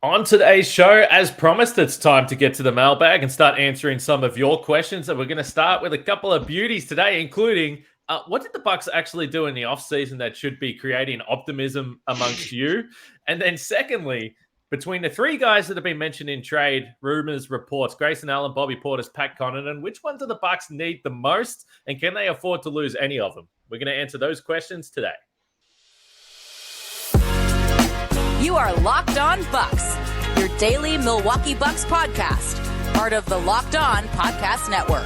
On today's show, as promised, it's time to get to the mailbag and start answering some of your questions. And we're going to start with a couple of beauties today, including what did the Bucks actually do in the offseason that should be creating optimism amongst you? And then secondly, between the three guys that have been mentioned in trade, rumors, reports, Grayson Allen, Bobby Portis, Pat Connaughton, which one do the Bucks need the most? And can they afford to lose any of them? We're going to answer those questions today. You are Locked On Bucks, your daily Milwaukee Bucks podcast, part of the Locked On Podcast Network,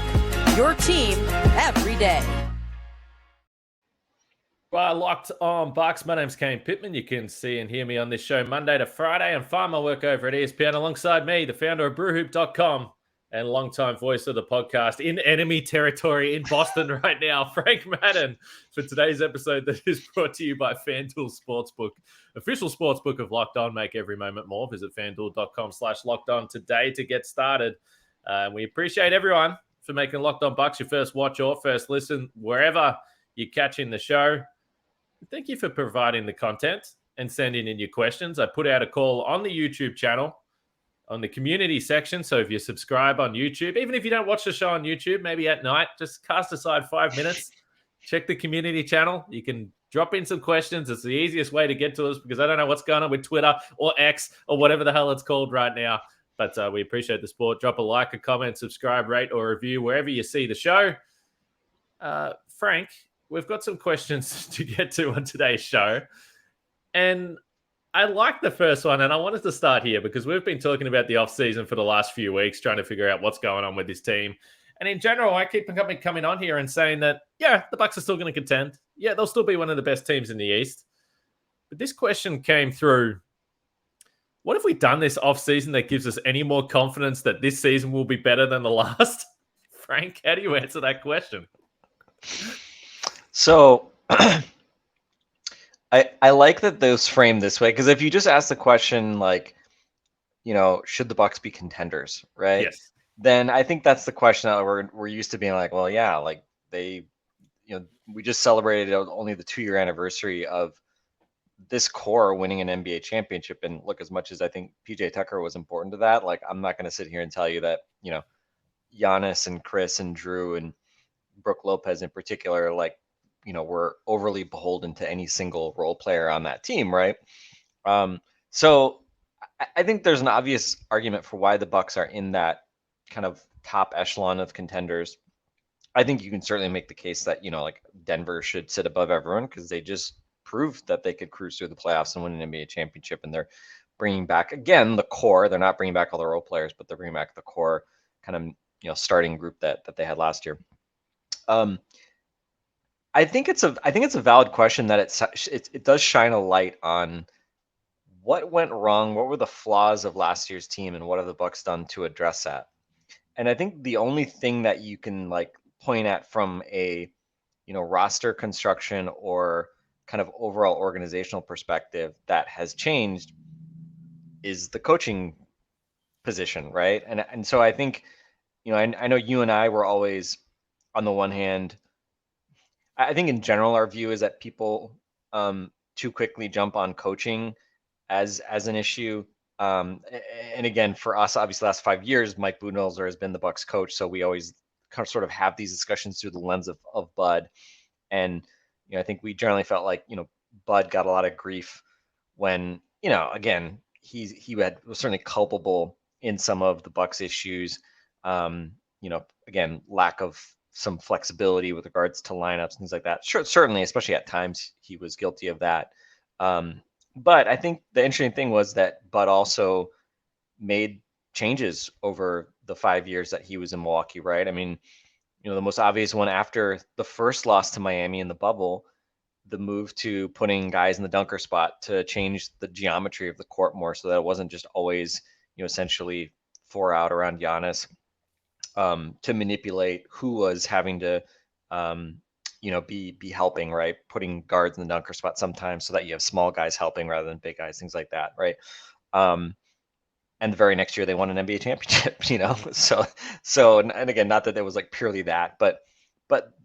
your team every day. Well, Locked On Bucks. My name's Kane Pittman. You can see and hear me on this show Monday to Friday and find my work over at ESPN alongside me, the founder of BrewHoop.com and longtime voice of the podcast in enemy territory in Boston right now, Frank Madden, for today's episode that is brought to you by FanDuel Sportsbook, official sportsbook of Locked On. Make every moment more. Visit FanDuel.com/Locked On today to get started. We appreciate everyone for making Locked On Bucks your first watch or first listen wherever you're catching the show. Thank you for providing the content and sending in your questions. I put out a call on the YouTube channel on the community section. So if you subscribe on YouTube, even if you don't watch the show on YouTube, maybe at night, just cast aside 5 minutes, check the community channel. You can drop in some questions. It's the easiest way to get to us because I don't know what's going on with Twitter or X or whatever the hell it's called right now. But we appreciate the support. Drop a like, a comment, subscribe, rate, or review wherever you see the show. Frank, we've got some questions to get to on today's show. And I like the first one, and I wanted to start here because we've been talking about the offseason for the last few weeks, trying to figure out what's going on with this team. And in general, I keep coming on here and saying that, yeah, the Bucks are still going to contend. Yeah, they'll still be one of the best teams in the East. But this question came through. What have we done this offseason that gives us any more confidence that this season will be better than the last? Frank, how do you answer that question? So I like that those framed this way, because if you just ask the question like, should the Bucks be contenders, right? Yes. Then I think that's the question that we're used to being like, well, yeah, like we just celebrated only the 2-year anniversary of this core winning an NBA championship. And look, as much as I think PJ Tucker was important to that, like I'm not going to sit here and tell you that, Giannis and Chris and Drew and Brooke Lopez in particular, like, we're overly beholden to any single role player on that team, right? So I think there's an obvious argument for why the Bucks are in that kind of top echelon of contenders. I think you can certainly make the case that, like Denver should sit above everyone because they just proved that they could cruise through the playoffs and win an NBA championship. And they're bringing back, again, the core. They're not bringing back all the role players, but they're bringing back the core kind of, starting group that they had last year. I think it's a valid question that it does shine a light on what went wrong, what were the flaws of last year's team, and what have the Bucks done to address that. And I think the only thing that you can like point at from a roster construction or kind of overall organizational perspective that has changed is the coaching position, right? And so I think I know you and I were always on the one hand. I think in general, our view is that people too quickly jump on coaching as an issue. And again, for us, obviously, the last 5 years, Mike Budenholzer has been the Bucks coach, so we always kind of sort of have these discussions through the lens of Bud. And I think we generally felt like Bud got a lot of grief when again he was certainly culpable in some of the Bucks issues. Again, lack of some flexibility with regards to lineups, things like that. Sure, certainly, especially at times, he was guilty of that. But I think the interesting thing was that Bud also made changes over the 5 years that he was in Milwaukee, right? I mean, the most obvious one after the first loss to Miami in the bubble, the move to putting guys in the dunker spot to change the geometry of the court more so that it wasn't just always, essentially 4 out around Giannis. To manipulate who was having to, be helping, right? Putting guards in the dunker spot sometimes so that you have small guys helping rather than big guys, things like that, right? And the very next year they won an NBA championship, So, and again, not that it was like purely that, but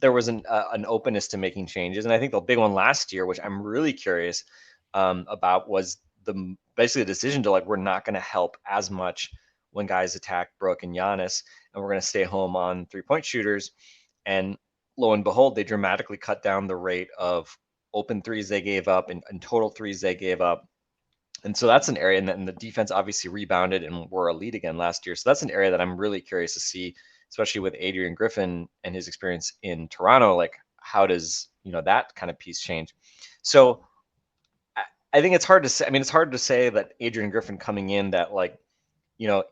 there was an openness to making changes. And I think the big one last year, which I'm really curious about, was basically the decision to like, we're not going to help as much when guys attack Brooke and Giannis, and we're going to stay home on 3-point shooters. And lo and behold, they dramatically cut down the rate of open threes they gave up and total threes they gave up. And so that's an area, and then the defense obviously rebounded and were a lead again last year. So that's an area that I'm really curious to see, especially with Adrian Griffin and his experience in Toronto. Like, how does, that kind of piece change? So I think it's hard to say. I mean, it's hard to say that Adrian Griffin coming in that like,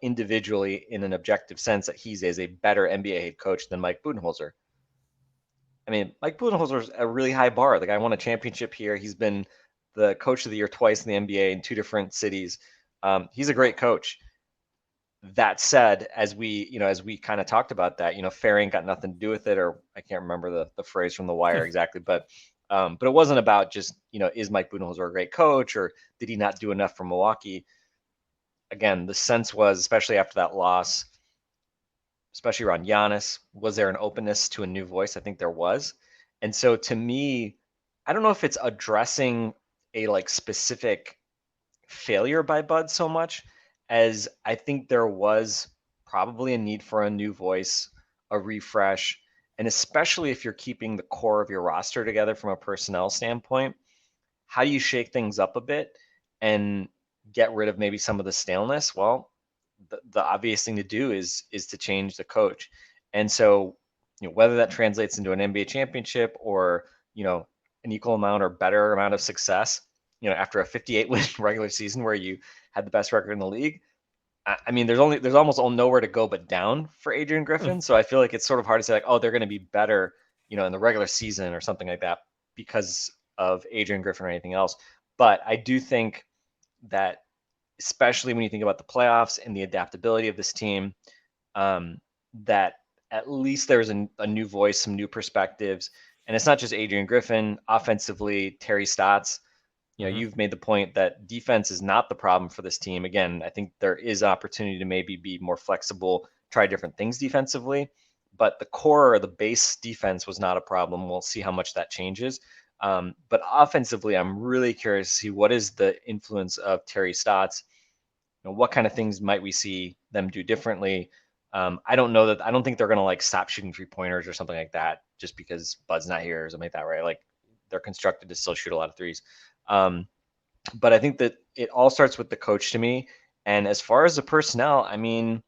individually in an objective sense that he's a better NBA head coach than Mike Budenholzer. I mean, Mike Budenholzer's a really high bar. The guy won a championship here. He's been the coach of the year twice in the NBA in 2 different cities. He's a great coach. That said, as we kind of talked about that, fair ain't got nothing to do with it, or I can't remember the phrase from The Wire exactly, but it wasn't about just, is Mike Budenholzer a great coach, or did he not do enough for Milwaukee? Again, the sense was, especially after that loss, especially around Giannis, was there an openness to a new voice? I think there was. And so to me, I don't know if it's addressing a like specific failure by Bud so much as I think there was probably a need for a new voice, a refresh, and especially if you're keeping the core of your roster together from a personnel standpoint, how do you shake things up a bit and get rid of maybe some of the staleness? Well, the obvious thing to do is to change the coach. And so, whether that translates into an NBA championship or, an equal amount or better amount of success, after a 58-win regular season where you had the best record in the league, I mean, there's almost nowhere to go but down for Adrian Griffin. So I feel like it's sort of hard to say like, oh, they're going to be better, in the regular season or something like that because of Adrian Griffin or anything else. But I do think that, especially when you think about the playoffs and the adaptability of this team, that at least there's a new voice, some new perspectives. And it's not just Adrian Griffin. Offensively, Terry Stotts, you've made the point that defense is not the problem for this team. Again, I think there is opportunity to maybe be more flexible, try different things defensively. But the core or the base defense was not a problem. We'll see how much that changes. But offensively, I'm really curious to see what is the influence of Terry Stotts. What kind of things might we see them do differently? I don't think they're going to like stop shooting 3-pointers or something like that just because Bud's not here or something like that, right? Like they're constructed to still shoot a lot of threes. But I think that it all starts with the coach to me. And as far as the personnel, I mean,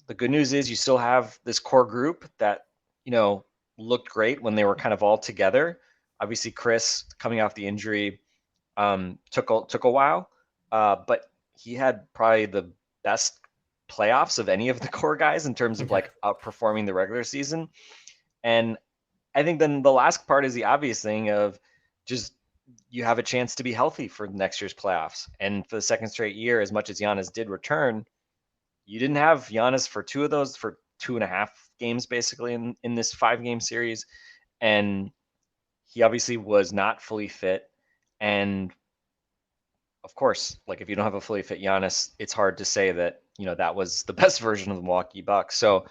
the good news is you still have this core group that, looked great when they were kind of all together. Obviously, Chris coming off the injury took a while, but he had probably the best playoffs of any of the core guys in terms of like outperforming the regular season. And I think then the last part is the obvious thing of just you have a chance to be healthy for next year's playoffs. And for the second straight year, as much as Giannis did return, you didn't have Giannis for 2 of those, for 2.5 games, basically in this 5-game series. And he obviously was not fully fit. And of course, like if you don't have a fully fit Giannis, it's hard to say that, that was the best version of the Milwaukee Bucks. So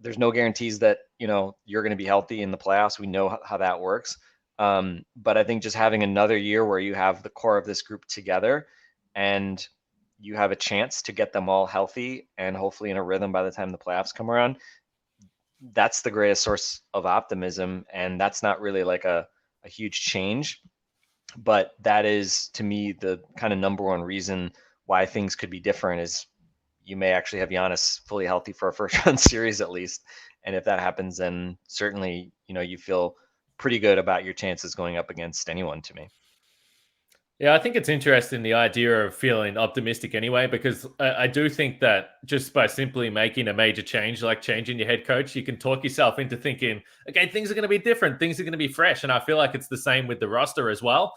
there's no guarantees that, you're going to be healthy in the playoffs. We know how that works. But I think just having another year where you have the core of this group together and you have a chance to get them all healthy and hopefully in a rhythm by the time the playoffs come around, that's the greatest source of optimism. And that's not really like a huge change, but that is to me the kind of number one reason why things could be different is you may actually have Giannis fully healthy for a first round series at least. And if that happens, then certainly, you feel pretty good about your chances going up against anyone to me. Yeah, I think it's interesting, the idea of feeling optimistic anyway, because I do think that just by simply making a major change, like changing your head coach, you can talk yourself into thinking, okay, things are going to be different. Things are going to be fresh. And I feel like it's the same with the roster as well.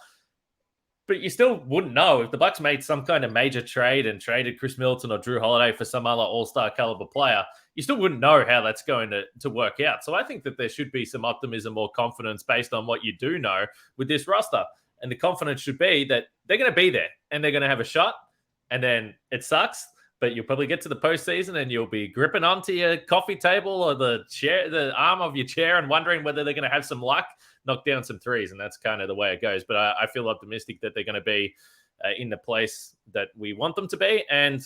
But you still wouldn't know if the Bucks made some kind of major trade and traded Chris Middleton or Drew Holiday for some other all-star caliber player. You still wouldn't know how that's going to work out. So I think that there should be some optimism or confidence based on what you do know with this roster. And the confidence should be that they're going to be there and they're going to have a shot. And then it sucks, but you'll probably get to the postseason and you'll be gripping onto your coffee table or the arm of your chair and wondering whether they're going to have some luck, knock down some threes. And that's kind of the way it goes. But I feel optimistic that they're going to be in the place that we want them to be. And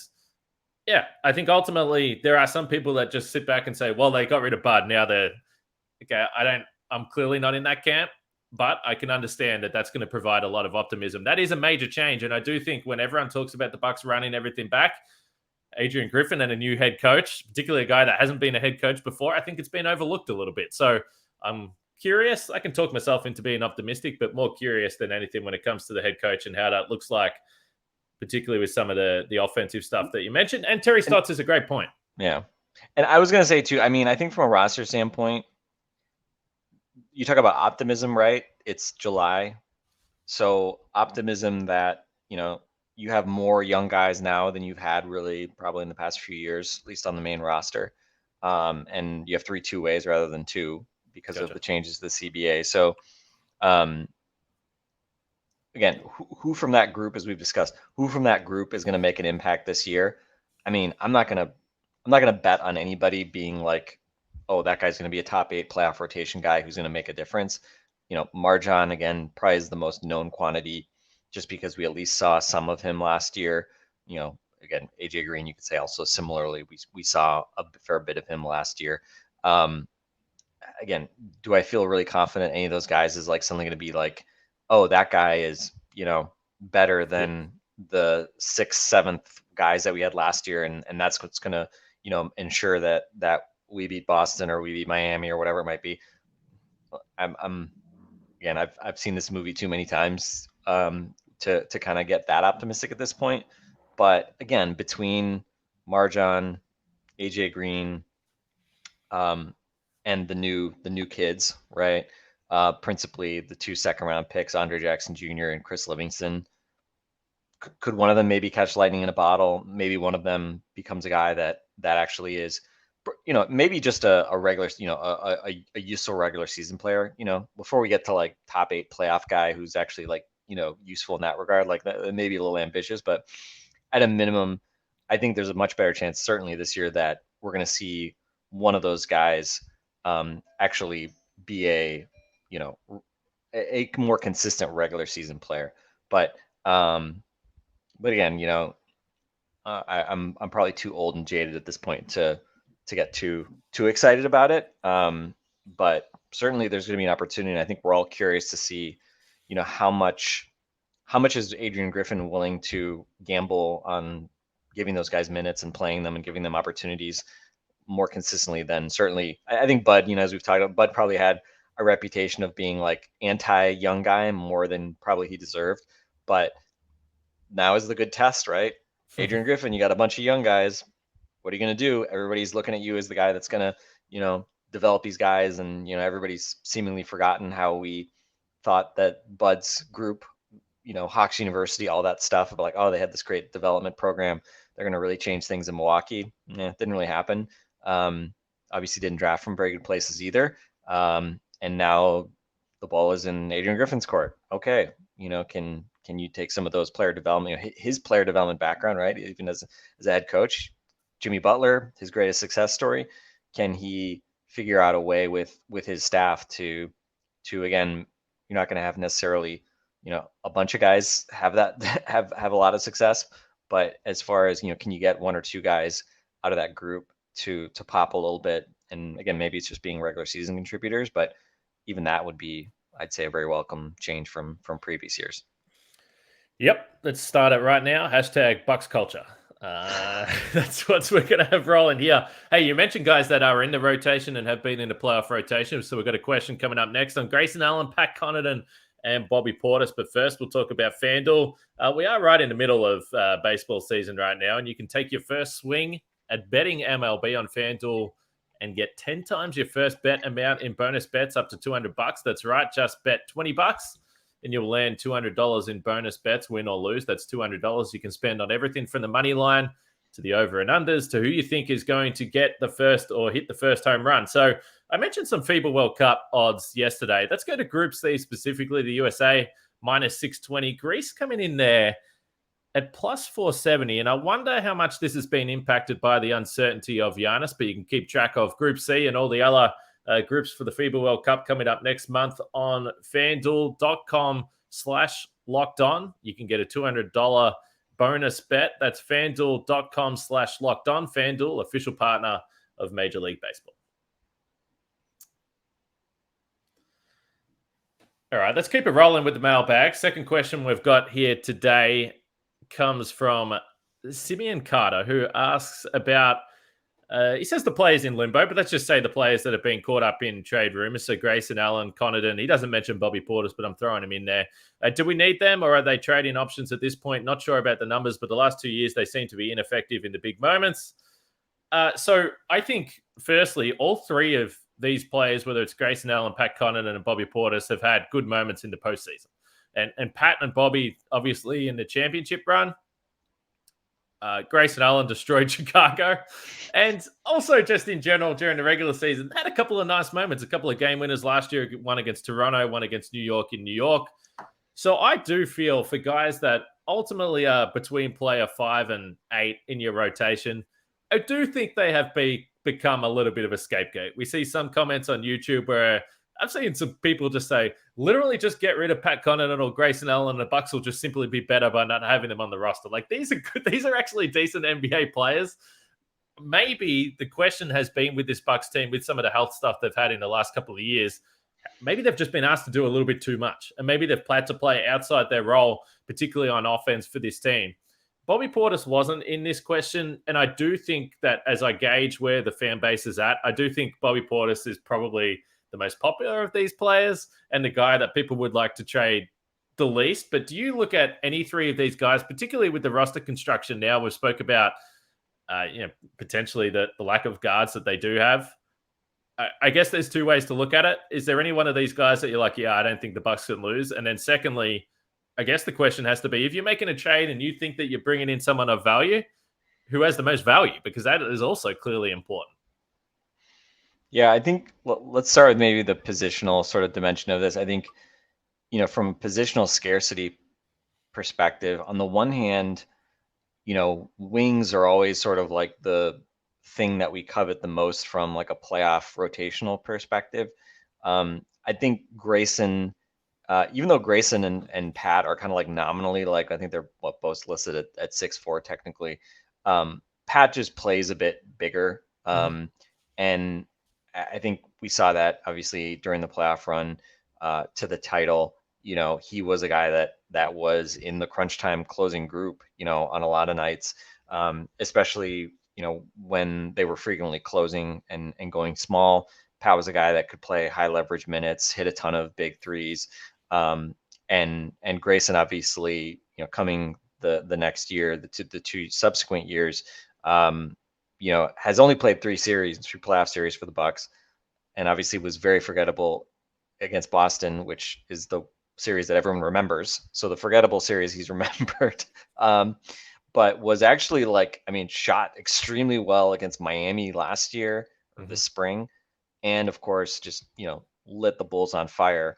yeah, I think ultimately there are some people that just sit back and say, well, they got rid of Bud. Now they're okay. I'm clearly not in that camp, but I can understand that that's going to provide a lot of optimism. That is a major change. And I do think when everyone talks about the Bucks running everything back, Adrian Griffin and a new head coach, particularly a guy that hasn't been a head coach before, I think it's been overlooked a little bit. So I'm curious. I can talk myself into being optimistic, but more curious than anything when it comes to the head coach and how that looks like, particularly with some of the offensive stuff that you mentioned. And Terry Stotts is a great point. Yeah. And I was going to say too, I mean, I think from a roster standpoint, you talk about optimism, right? It's July. So optimism that, you have more young guys now than you've had really probably in the past few years, at least on the main roster. And you have 3 two-ways rather than 2 because of the changes to the CBA. So again, who from that group, as we've discussed, who from that group is going to make an impact this year? I mean, I'm not going to bet on anybody being like, oh, that guy's going to be a top 8 playoff rotation guy who's going to make a difference. Marjan, again, probably is the most known quantity just because we at least saw some of him last year. Again, AJ Green, you could say also similarly, we saw a fair bit of him last year. Again, do I feel really confident any of those guys is like something going to be like, oh, that guy is, better than the 6th, 7th guys that we had last year. And that's what's going to, ensure that we beat Boston or we beat Miami or whatever it might be. Again, I've seen this movie too many times to kind of get that optimistic at this point. But again, between Marjan, AJ Green, and the new kids, right? Principally the 2 second-round picks, Andre Jackson Jr. and Chris Livingston. Could one of them maybe catch lightning in a bottle? Maybe one of them becomes a guy that actually is, maybe just a regular, a useful regular season player. Before we get to like top 8 playoff guy who's actually like, useful in that regard. Like that may be a little ambitious, but at a minimum, I think there's a much better chance, certainly this year, that we're going to see one of those guys actually be a more consistent regular season player. But again, I'm probably too old and jaded at this point to get too excited about it. But certainly there's going to be an opportunity. And I think we're all curious to see, how much is Adrian Griffin willing to gamble on giving those guys minutes and playing them and giving them opportunities more consistently than certainly. I think Bud, as we've talked about, Bud probably had a reputation of being like anti-young guy more than probably he deserved. But now is the good test, right? Adrian Griffin, you got a bunch of young guys. What are you going to do? Everybody's looking at you as the guy that's going to, develop these guys. And, everybody's seemingly forgotten how we thought that Bud's group, Hawks University, all that stuff about like, oh, they had this great development program. They're going to really change things in Milwaukee. It didn't really happen. Obviously didn't draft from very good places either. And now the ball is in Adrian Griffin's court. Okay. Can you take some of those player development, his player development background, right? Even as a head coach, Jimmy Butler, his greatest success story. Can he figure out a way with his staff to again, you're not going to have necessarily, a bunch of guys have that have a lot of success, but as far as, can you get 1 or 2 guys out of that group to pop a little bit? And again, maybe it's just being regular season contributors, but even that would be, I'd say, a very welcome change from previous years. Yep. Let's start it right now. Hashtag Bucks culture. That's what we're going to have rolling here. Hey, you mentioned guys that are in the rotation and have been in the playoff rotation. So we've got a question coming up next on Grayson Allen, Pat Connaughton, and Bobby Portis. But first, we'll talk about FanDuel. We are right in the middle of baseball season right now, and you can take your first swing at betting MLB on FanDuel and get 10 times your first bet amount in bonus bets up to $200. That's right. Just bet $20 and you'll land $200 in bonus bets, win or lose. That's $200 you can spend on everything from the money line to the over and unders to who you think is going to get the first or hit the first home run. So I mentioned some FIBA World Cup odds yesterday. Let's go to Group C specifically, the USA minus 620. Greece coming in there at plus 470. And I wonder how much this has been impacted by the uncertainty of Giannis, but you can keep track of Group C and all the other groups for the FIBA World Cup coming up next month on FanDuel.com. FanDuel.com/locked on. You can get a $200 bonus bet. That's FanDuel.com/locked on. FanDuel, official partner of Major League Baseball. All right, let's keep it rolling with the mailbag. Second question we've got here today comes from Simeon Carter, who asks about, he says the players in limbo, but let's just say the players that have been caught up in trade rumors. So Grayson Allen, Connaughton, he doesn't mention Bobby Portis, but I'm throwing him in there. Do we need them, or are they trading options at this point? Not sure about the numbers, but the last 2 years, they seem to be ineffective in the big moments. So I think, firstly, all three of these players, whether it's Grayson Allen, Pat Connaughton, and Bobby Portis, have had good moments in the postseason. And Pat and Bobby, obviously, in the championship run. Grayson Allen destroyed Chicago. And also just in general, during the regular season, had a couple of nice moments, a couple of game winners last year, one against Toronto, one against New York in New York. So I do feel for guys that ultimately are between player 5 and 8 in your rotation, I do think they have become a little bit of a scapegoat. We see some comments on YouTube where I've seen some people just say, literally just get rid of Pat Connaughton or Grayson Allen and the Bucks will just simply be better by not having them on the roster. Like, these are good. These are actually decent NBA players. Maybe the question has been with this Bucks team, with some of the health stuff they've had in the last couple of years, maybe they've just been asked to do a little bit too much. And maybe they've planned to play outside their role, particularly on offense for this team. Bobby Portis wasn't in this question, and I do think that as I gauge where the fan base is at, I do think Bobby Portis is probably the most popular of these players and the guy that people would like to trade the least. But do you look at any three of these guys, particularly with the roster construction now? We spoke about potentially the lack of guards that they do have. I guess there's two ways to look at it. Is there any one of these guys that you're like, yeah, I don't think the Bucks can lose? And then secondly, I guess the question has to be, if you're making a trade and you think that you're bringing in someone of value, who has the most value? Because that is also clearly important. Yeah, I think let's start with maybe the positional sort of dimension of this. I think, from a positional scarcity perspective, on the one hand, wings are always sort of like the thing that we covet the most from like a playoff rotational perspective. I think Grayson, even though Grayson and Pat are kind of like nominally, like I think they're both listed at 6'4" technically. Pat just plays a bit bigger. And I think we saw that obviously during the playoff run to the title. He was a guy that was in the crunch time closing group, on a lot of nights, especially, when they were frequently closing and going small. Pat was a guy that could play high leverage minutes, hit a ton of big threes. And Grayson, obviously, coming the next year, the two subsequent years, has only played three playoff series for the Bucks, and obviously was very forgettable against Boston, which is the series that everyone remembers. So the forgettable series he's remembered, but was actually shot extremely well against Miami last year, or this spring, and of course just lit the Bulls on fire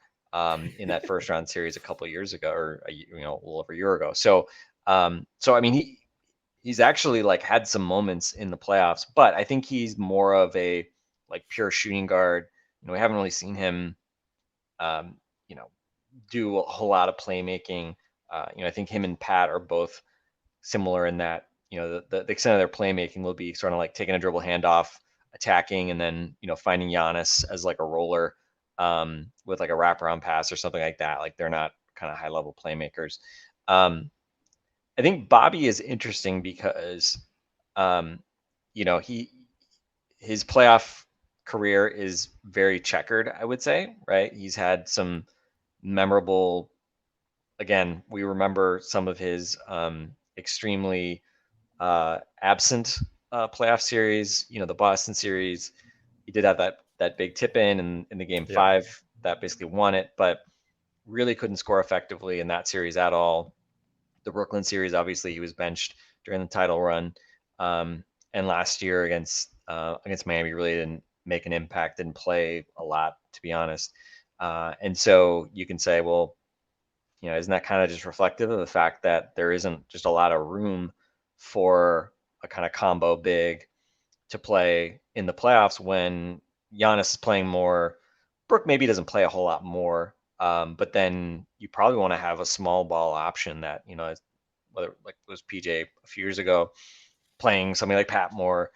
in that first round series a couple of years ago, or a little over a year ago. So I mean he's actually had some moments in the playoffs, but I think he's more of a pure shooting guard. We haven't really seen him, do a whole lot of playmaking. I think him and Pat are both similar in that, the extent of their playmaking will be sort of like taking a dribble handoff, attacking, and then, finding Giannis as a roller with a wraparound pass or something like that. They're not kind of high level playmakers. I think Bobby is interesting because, his playoff career is very checkered, I would say, right? He's had some memorable, again, we remember some of his extremely absent playoff series, the Boston series. He did have that big tip in the game 5 that basically won it, but really couldn't score effectively in that series at all. The Brooklyn series, obviously, he was benched during the title run, and last year against Miami, really didn't make an impact, didn't play a lot, to be honest. And so you can say, well, isn't that kind of just reflective of the fact that there isn't just a lot of room for a kind of combo big to play in the playoffs when Giannis is playing more? Brooke maybe doesn't play a whole lot more, But then you probably want to have a small ball option that, whether like it was PJ a few years ago, playing somebody like Pat Moore,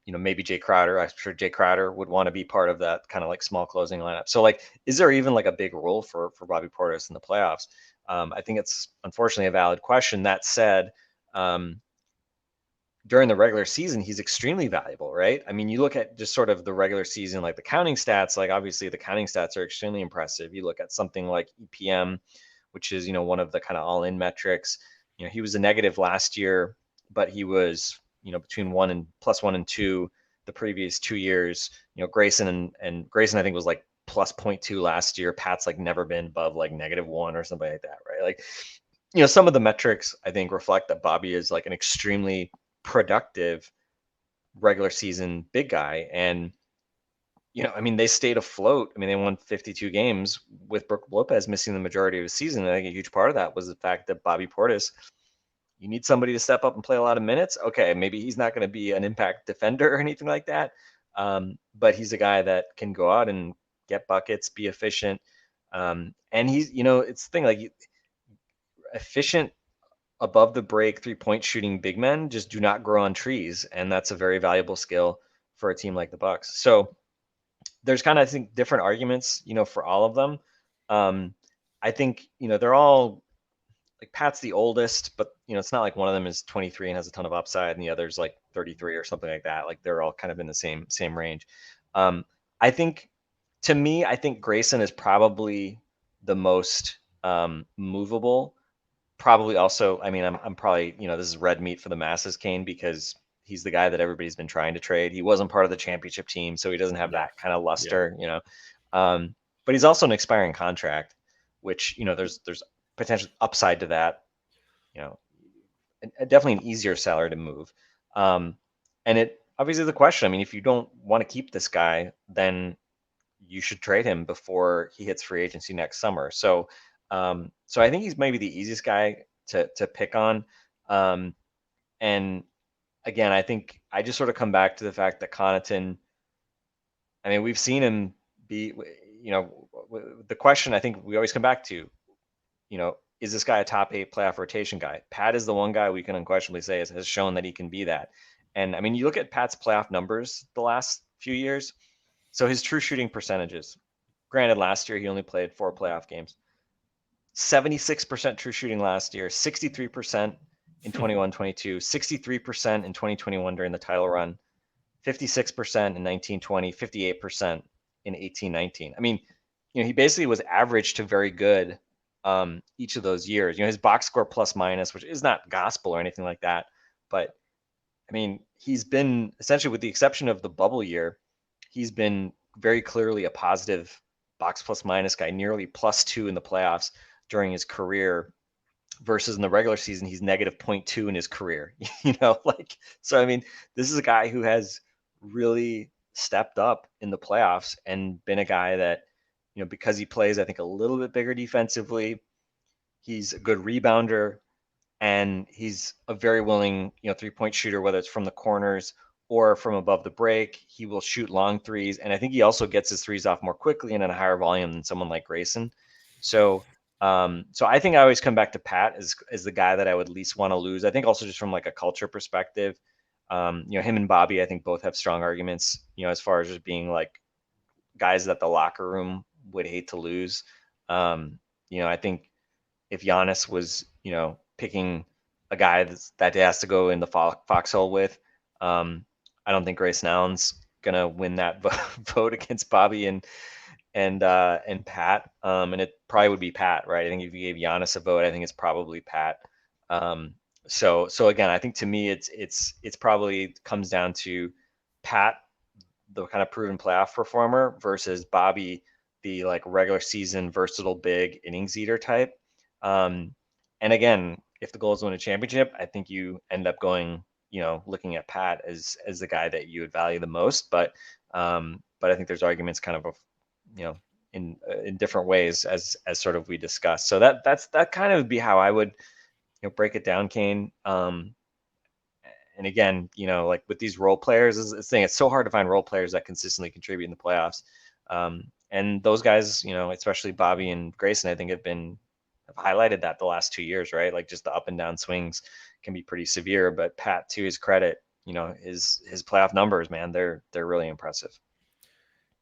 maybe Jay Crowder. I'm sure Jay Crowder would want to be part of that kind of like small closing lineup. So like, is there even like a big role for Bobby Portis in the playoffs? I think it's unfortunately a valid question. That said, during the regular season, he's extremely valuable, right? I mean, you look at just sort of the regular season, like the counting stats, like obviously the counting stats are extremely impressive. You look at something like EPM, which is, one of the kind of all in metrics. He was a negative last year, but he was, between +1 and 2 the previous 2 years. Grayson and Grayson, I think, was like +0.2 last year. Pat's like never been above like -1 or something like that, right? Like, some of the metrics I think reflect that Bobby is like an extremely productive regular season big guy. And, I mean, they stayed afloat. I mean, they won 52 games with Brook Lopez missing the majority of the season. And I think a huge part of that was the fact that Bobby Portis, you need somebody to step up and play a lot of minutes. Okay, maybe he's not going to be an impact defender or anything like that. But he's a guy that can go out and get buckets, be efficient. And he's, it's the thing, like efficient above the break 3-point shooting big men just do not grow on trees. And that's a very valuable skill for a team like the Bucks. So there's kind of, I think, different arguments, for all of them. I think, they're all like Pat's the oldest, but it's not like one of them is 23 and has a ton of upside and the other's like 33 or something like that. Like they're all kind of in the same range. I think, to me, I think Grayson is probably the most movable. Probably also, I mean, I'm probably, this is red meat for the masses, Kane, because he's the guy that everybody's been trying to trade. He wasn't part of the championship team, so he doesn't have that kind of luster, but he's also an expiring contract, which, there's potential upside to that, definitely an easier salary to move. And it obviously the question, I mean, if you don't want to keep this guy, then you should trade him before he hits free agency next summer. So I think he's maybe the easiest guy to pick on. And again, I think I just sort of come back to the fact that Connaughton, I mean, we've seen him be, the question I think we always come back to, is this guy a top 8 playoff rotation guy? Pat is the one guy we can unquestionably say has shown that he can be that. And I mean, you look at Pat's playoff numbers the last few years. So his true shooting percentages, granted, last year he only played 4 playoff games. 76% true shooting last year, 63% in 21-22, 63% in 2021 during the title run, 56% in 19-20, 58% in 18-19. I mean, he basically was average to very good each of those years. His box score plus minus, which is not gospel or anything like that, but I mean, he's been essentially, with the exception of the bubble year, he's been very clearly a positive box plus minus guy, nearly +2 in the playoffs during his career, versus in the regular season, he's -0.2 in his career. So I mean, this is a guy who has really stepped up in the playoffs and been a guy that, because he plays, I think, a little bit bigger defensively, he's a good rebounder, and he's a very willing, 3-point shooter, whether it's from the corners or from above the break. He will shoot long threes, and I think he also gets his threes off more quickly and at a higher volume than someone like Grayson. So I think I always come back to Pat as the guy that I would least want to lose. I think also just from like a culture perspective, him and Bobby, I think both have strong arguments, as far as just being like guys that the locker room would hate to lose. I think if Giannis was, picking a guy that has to go in the foxhole with, I don't think Grayson Allen's gonna win that vote against Bobby and Pat. And it probably would be Pat, right? I think if you gave Giannis a vote, I think it's probably Pat. So again, I think to me, it's probably comes down to Pat, the kind of proven playoff performer, versus Bobby, the like regular season versatile big innings eater type. And again, if the goal is to win a championship, I think you end up going, looking at Pat as the guy that you would value the most. But I think there's arguments kind of, in different ways as sort of we discussed. So that kind of would be how I would, break it down, Kane. And again, like with these role players, it's so hard to find role players that consistently contribute in the playoffs. And those guys, especially Bobby and Grayson, I think have highlighted that the last 2 years, right? Like just the up and down swings can be pretty severe. But Pat, to his credit, his playoff numbers, man, they're really impressive.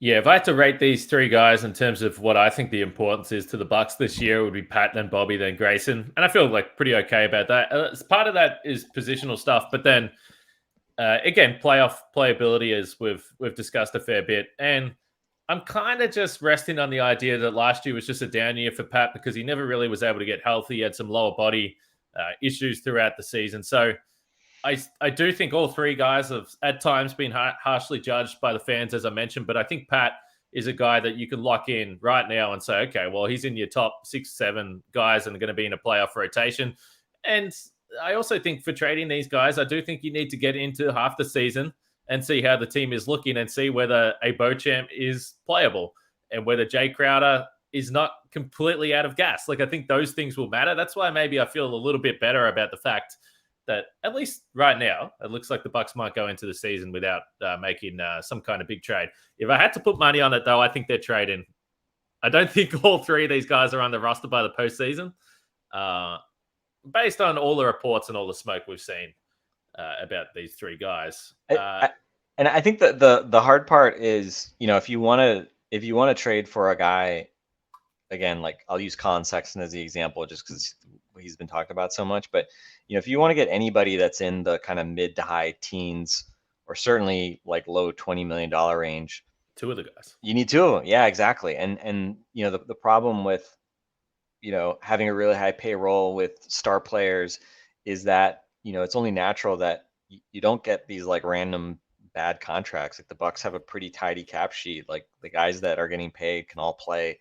Yeah, if I had to rate these three guys in terms of what I think the importance is to the Bucks this year, it would be Pat, then Bobby, then Grayson, and I feel like pretty okay about that. Part of that is positional stuff, but then again, playoff playability, as we've discussed a fair bit, and I'm kind of just resting on the idea that last year was just a down year for Pat because he never really was able to get healthy. He had some lower body issues throughout the season, so I do think all three guys have at times been harshly judged by the fans, as I mentioned, but I think Pat is a guy that you can lock in right now and say, okay, well, he's in your top 6-7 guys and going to be in a playoff rotation. And I also think for trading these guys, I do think you need to get into half the season and see how the team is looking and see whether a Beauchamp is playable and whether Jay Crowder is not completely out of gas. Like, I think those things will matter. That's why maybe I feel a little bit better about the fact that at least right now, it looks like the Bucks might go into the season without making some kind of big trade. If I had to put money on it, though, I think they're trading. I don't think all three of these guys are on the roster by the postseason, based on all the reports and all the smoke we've seen about these three guys. And I think that the hard part is, if you want to trade for a guy, again, like I'll use Colin Sexton as the example, just because he's been talked about so much. But if you want to get anybody that's in the kind of mid to high teens, or certainly like low $20 million range, two of the guys, you need two of them. Yeah, exactly. And the problem with having a really high payroll with star players is that it's only natural that you don't get these like random bad contracts. Like the Bucks have a pretty tidy cap sheet. Like the guys that are getting paid can all play.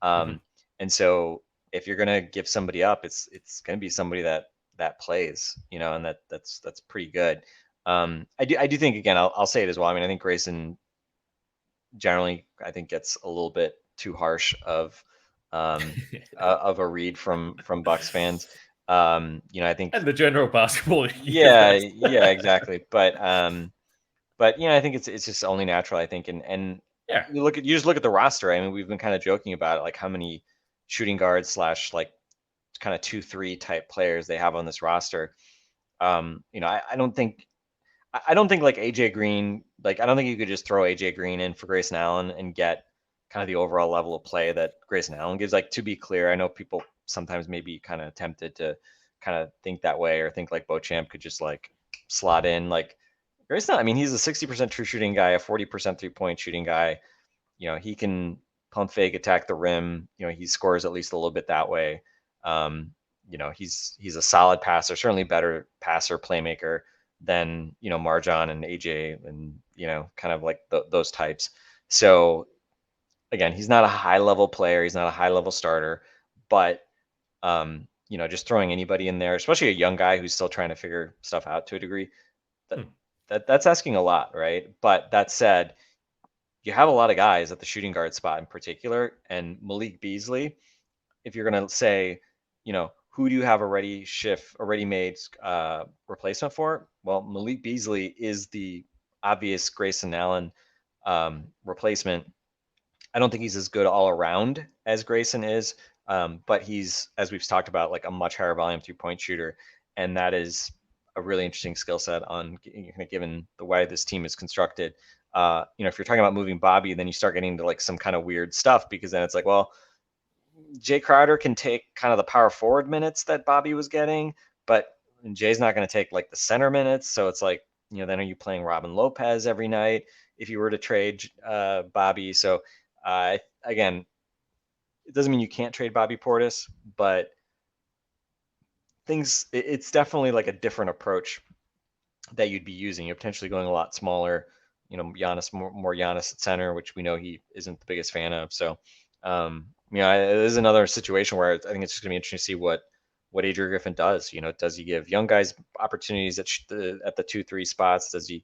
And so if you're gonna give somebody up, it's gonna be somebody that plays, and that's pretty good. I do think, again, I'll say it as well. I mean, I think Grayson generally, I think, gets a little bit too harsh of a read from Bucks fans. I think, and the general basketball. Yeah, exactly. But I think it's just only natural, I think, and yeah, you just look at the roster. I mean, we've been kind of joking about it, like how many shooting guards / like kind of 2-3 type players they have on this roster. I don't think like AJ Green, like I don't think you could just throw AJ Green in for Grayson Allen and get kind of the overall level of play that Grayson Allen gives. Like, to be clear, I know people sometimes may be kind of tempted to kind of think that way, or think like Beauchamp could just like slot in. Like Grayson, I mean, he's a 60% true shooting guy, a 40% 3-point shooting guy. He can pump fake, attack the rim. He scores at least a little bit that way. He's a solid passer, certainly better passer, playmaker than Marjon and AJ and kind of like those types. So again, he's not a high level player, he's not a high level starter, but just throwing anybody in there, especially a young guy who's still trying to figure stuff out to a degree, that's asking a lot, right? But that said, you have a lot of guys at the shooting guard spot in particular, and Malik Beasley, if you're going to say, who do you have a ready-made replacement for? Well, Malik Beasley is the obvious Grayson Allen replacement. I don't think he's as good all around as Grayson is, but he's, as we've talked about, like a much higher volume 3-point shooter, and that is a really interesting skill set given the way this team is constructed. If you're talking about moving Bobby, then you start getting into like some kind of weird stuff, because then it's like, well, Jay Crowder can take kind of the power forward minutes that Bobby was getting, but Jay's not going to take like the center minutes. So it's like, then are you playing Robin Lopez every night if you were to trade Bobby? So again, it doesn't mean you can't trade Bobby Portis, but it's definitely like a different approach that you'd be using. You're potentially going a lot smaller, Giannis, more Giannis at center, which we know he isn't the biggest fan of. So, it is another situation where I think it's just gonna be interesting to see what Adrian Griffin does. Does he give young guys opportunities at the 2-3 spots? Does he,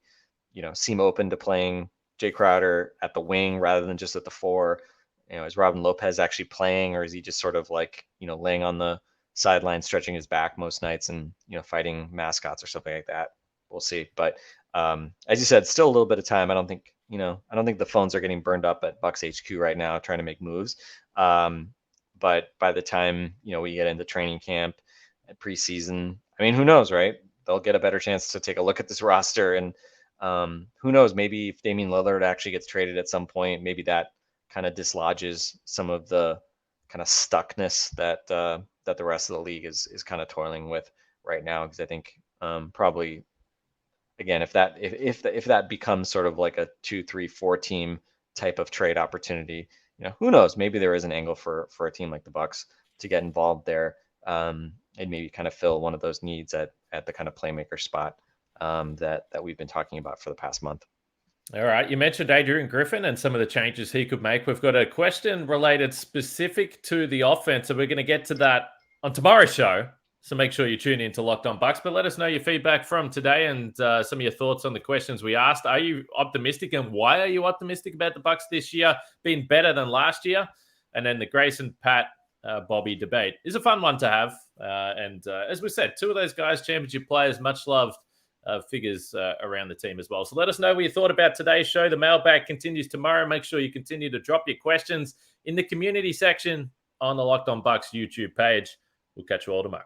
seem open to playing Jay Crowder at the wing rather than just at the 4? Is Robin Lopez actually playing, or is he just sort of like, laying on the sideline, stretching his back most nights and, fighting mascots or something like that? We'll see. But As you said, still a little bit of time. I don't think the phones are getting burned up at Bucks HQ right now trying to make moves. But by the time we get into training camp and preseason, I mean, who knows, right? They'll get a better chance to take a look at this roster, and who knows? Maybe if Damian Lillard actually gets traded at some point, maybe that kind of dislodges some of the kind of stuckness that the rest of the league is kind of toiling with right now. Because I think probably, again, if that becomes sort of like a 2, 3, 4 team type of trade opportunity, who knows? Maybe there is an angle for a team like the Bucks to get involved there, and maybe kind of fill one of those needs at the kind of playmaker spot that we've been talking about for the past month. All right. You mentioned Adrian Griffin and some of the changes he could make. We've got a question related specific to the offense, so we're going to get to that on tomorrow's show. So make sure you tune in to Locked On Bucks. But let us know your feedback from today and some of your thoughts on the questions we asked. Are you optimistic, and why are you optimistic about the Bucks this year being better than last year? And then the Grayson, Pat, Bobby debate is a fun one to have. And as we said, two of those guys, championship players, much loved figures around the team as well. So let us know what you thought about today's show. The mailbag continues tomorrow. Make sure you continue to drop your questions in the community section on the Locked On Bucks YouTube page. We'll catch you all tomorrow.